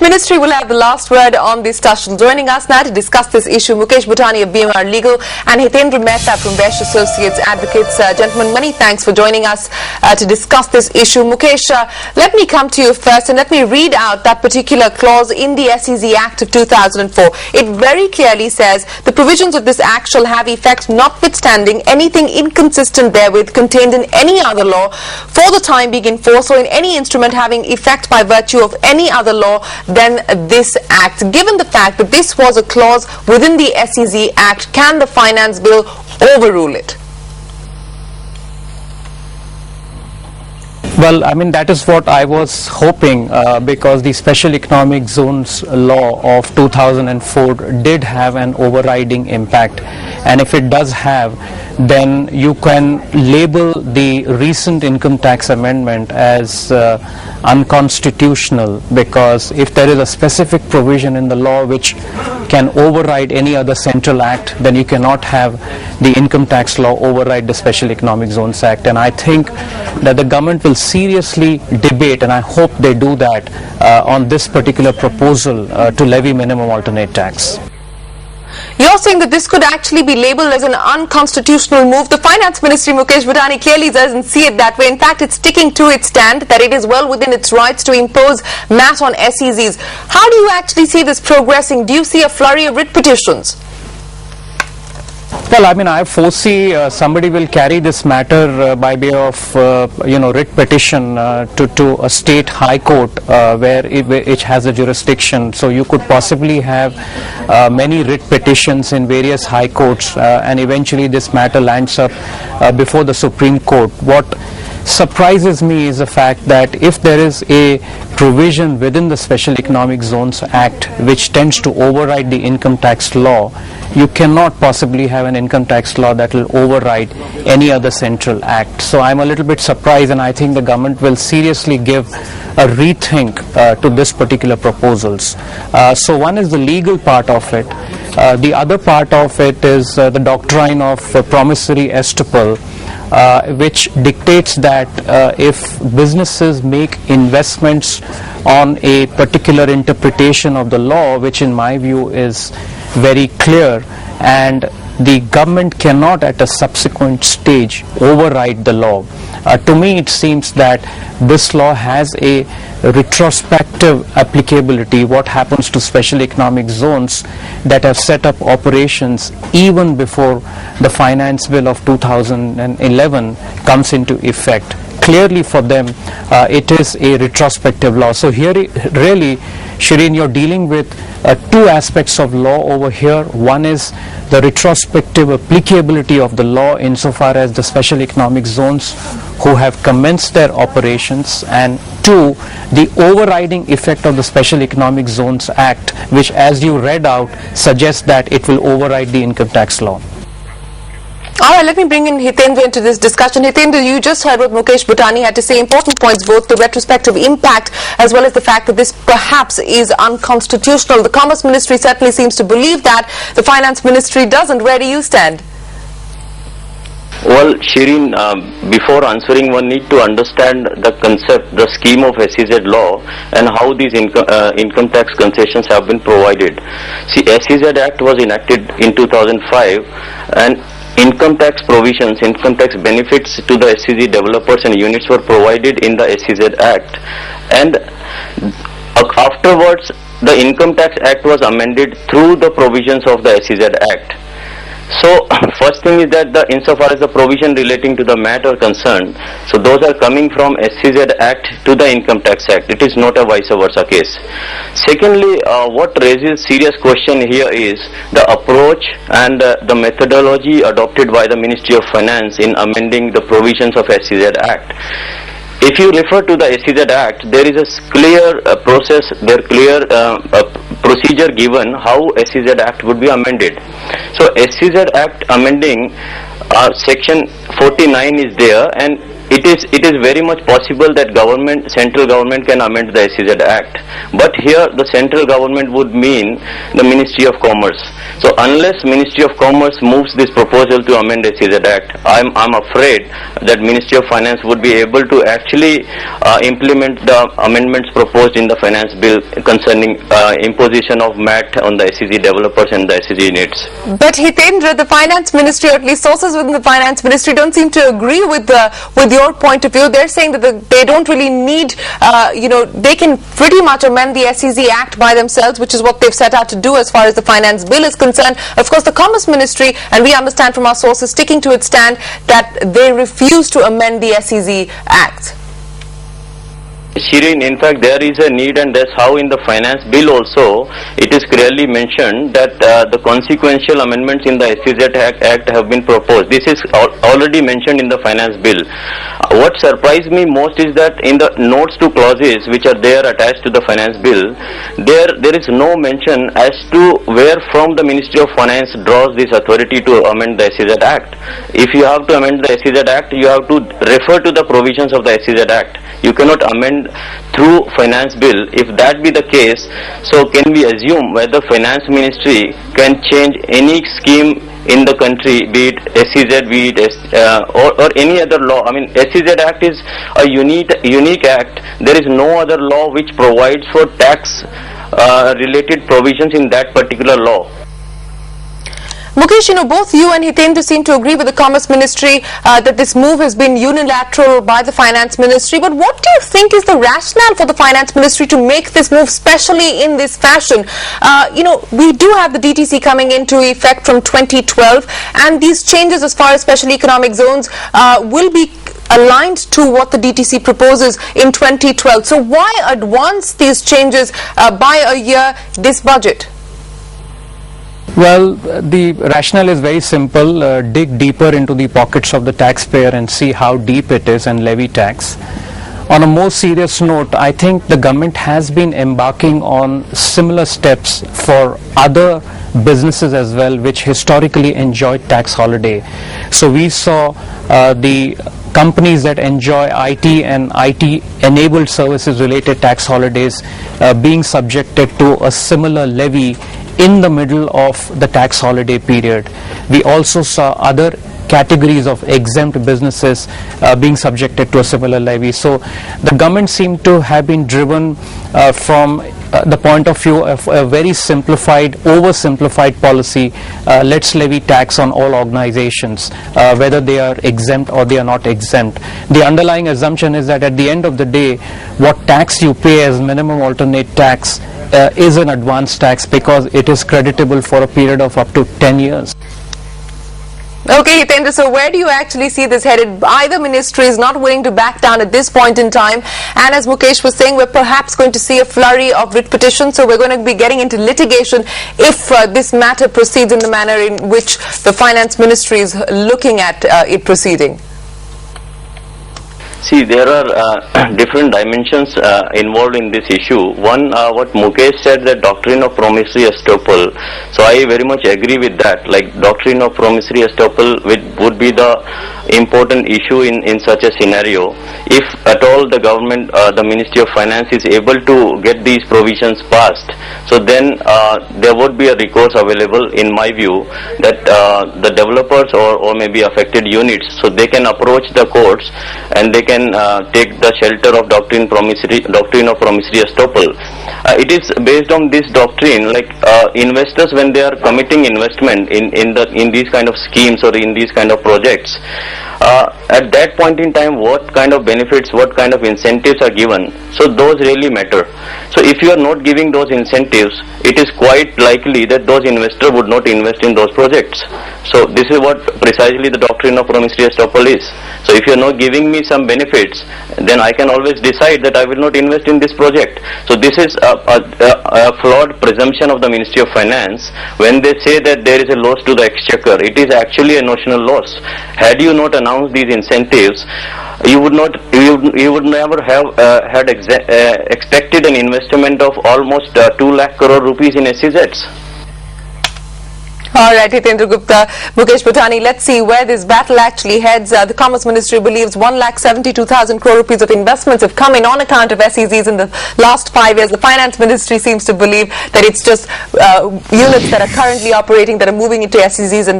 Ministry will have the last word on this discussion. Joining us now to discuss this issue, Mukesh Bhutani of BMR Legal and Hitendra Mehta from Vesh Associates Advocates. Gentlemen, many thanks for joining us to discuss this issue. Mukesh, let me come to you first and let me read out that particular clause in the SEZ Act of 2004. It very clearly says the provisions of this Act shall have effect notwithstanding anything inconsistent therewith contained in any other law for the time being in force or in any instrument having effect by virtue of any other law than this Act. Given the fact that this was a clause within the SEZ Act, can the Finance Bill overrule it? Well, I mean, that is what I was hoping because the Special Economic Zones law of 2004 did have an overriding impact, and if it does have, then you can label the recent income tax amendment as unconstitutional, because if there is a specific provision in the law which can override any other central act, then you cannot have the income tax law override the Special Economic Zones Act. And I think that the government will seriously debate, and I hope they do that on this particular proposal to levy minimum alternate tax. You're saying that this could actually be labelled as an unconstitutional move. The Finance Ministry, Mukesh Bhutani, clearly doesn't see it that way. In fact, it's sticking to its stand that it is well within its rights to impose MAT on SEZs. How do you actually see this progressing? Do you see a flurry of writ petitions? Well, I mean, I foresee somebody will carry this matter by way of, writ petition to a state high court where it has a jurisdiction. So you could possibly have many writ petitions in various high courts, and eventually this matter lands up before the Supreme Court. What surprises me is the fact that if there is a provision within the Special Economic Zones Act which tends to override the income tax law, you cannot possibly have an income tax law that will override any other central act. So I'm a little bit surprised, and I think the government will seriously give a rethink to this particular proposals. So one is the legal part of it. The other part of it is the doctrine of promissory estoppel, which dictates that if businesses make investments on a particular interpretation of the law, which in my view is very clear, and the government cannot at a subsequent stage override the law. To me it seems that this law has a retrospective applicability. What happens to special economic zones that have set up operations even before the Finance Bill of 2011 comes into effect? Clearly for them it is a retrospective law. So here really, Shireen, you're dealing with two aspects of law over here. One is the retrospective applicability of the law insofar as the special economic zones who have commenced their operations, and two, the overriding effect of the Special Economic Zones Act, which, as you read out, suggests that it will override the income tax law. All right, let me bring in Hitendra into this discussion. Hitendra, you just heard what Mukesh Bhutani had to say. Important points, both the retrospective impact as well as the fact that this perhaps is unconstitutional. The Commerce Ministry certainly seems to believe that. The Finance Ministry doesn't. Where do you stand? Well, Shireen, before answering, one need to understand the concept, the scheme of SEZ law and how these income tax concessions have been provided. See, SEZ Act was enacted in 2005, and income tax provisions, income tax benefits to the SEZ developers and units were provided in the SEZ Act, and afterwards the Income Tax Act was amended through the provisions of the SEZ Act. So first thing is that insofar as the provision relating to the MAT are concerned, so those are coming from SEZ Act to the Income Tax Act. It is not a vice versa case. Secondly, what raises serious question here is the approach and the methodology adopted by the Ministry of Finance in amending the provisions of SEZ Act. If you refer to the SEZ Act, there is a clear process, clear procedure given how SEZ Act would be amended. So SEZ Act amending section 49 is there, and it is very much possible that central government can amend the SEZ Act, but here the central government would mean the Ministry of Commerce. So unless Ministry of Commerce moves this proposal to amend SEZ Act, I'm afraid that Ministry of Finance would be able to actually implement the amendments proposed in the finance bill concerning imposition of MAT on the SEZ developers and the SEZ units. But Hitendra, the finance ministry, or at least sources within the finance ministry, don't seem to agree with your point of view. They're saying that they don't really need, they can pretty much amend the SEZ Act by themselves, which is what they've set out to do as far as the finance bill is concerned. Of course, the Commerce Ministry, and we understand from our sources, sticking to its stand that they refuse to amend the SEZ Act. Shireen, in fact, there is a need, and that's how in the finance bill also it is clearly mentioned that the consequential amendments in the SEZ Act have been proposed. This is already mentioned in the finance bill. What surprised me most is that in the notes to clauses which are there attached to the finance bill, there is no mention as to where from the Ministry of Finance draws this authority to amend the SEZ Act. If you have to amend the SEZ Act, you have to refer to the provisions of the SEZ Act. You cannot amend through finance bill. If that be the case, so can we assume whether finance ministry can change any scheme in the country, be it SEZ, be it or any other law? I mean, SEZ Act is a unique act. There is no other law which provides for tax related provisions in that particular law. Mukesh, both you and Hitendra seem to agree with the Commerce Ministry that this move has been unilateral by the Finance Ministry. But what do you think is the rationale for the Finance Ministry to make this move, especially in this fashion? We do have the DTC coming into effect from 2012, and these changes as far as special economic zones will be aligned to what the DTC proposes in 2012. So why advance these changes by a year this budget? Well, the rationale is very simple. Dig deeper into the pockets of the taxpayer and see how deep it is and levy tax. On a more serious note, I think the government has been embarking on similar steps for other businesses as well, which historically enjoyed tax holiday. So we saw the companies that enjoy IT and IT enabled services related tax holidays being subjected to a similar levy in the middle of the tax holiday period. We also saw other categories of exempt businesses being subjected to a similar levy. So the government seemed to have been driven from the point of view of a very simplified, oversimplified policy. Let's levy tax on all organizations, whether they are exempt or they are not exempt. The underlying assumption is that at the end of the day, what tax you pay as minimum alternate tax is an advance tax because it is creditable for a period of up to 10 years. Okay, Hitendra, so where do you actually see this headed? Either ministry is not willing to back down at this point in time, and as Mukesh was saying, we're perhaps going to see a flurry of writ petitions, so we're going to be getting into litigation if this matter proceeds in the manner in which the Finance Ministry is looking at it proceeding. See, there are different dimensions involved in this issue. One, what Mukesh said, the doctrine of promissory estoppel. So I very much agree with that. Like, doctrine of promissory estoppel would be the important issue in such a scenario. If at all the government, the Ministry of Finance is able to get these provisions passed, so then there would be a recourse available, in my view, that the developers or maybe affected units, so they can approach the courts and they can take the shelter of doctrine of promissory estoppel. It is based on this doctrine, like investors, when they are committing investment in these kind of schemes or in these kind of projects, at that point in time, what kind of benefits, what kind of incentives are given, so those really matter. So if you are not giving those incentives, it is quite likely that those investors would not invest in those projects. So this is what precisely the doctrine of promissory estoppel is. So if you are not giving me some benefits, then I can always decide that I will not invest in this project. So this is a flawed presumption of the Ministry of Finance when they say that there is a loss to the exchequer. It is actually a notional loss. Had you not announced these incentives, you would never have expected an investment of almost 2 lakh crore rupees in SEZs. All right, Hitendra Gupta, Mukesh Bhutani, let's see where this battle actually heads. The Commerce Ministry believes 1,72,000 crore rupees of investments have come in on account of SEZs in the last 5 years. The Finance Ministry seems to believe that it's just units that are currently operating that are moving into SEZs, and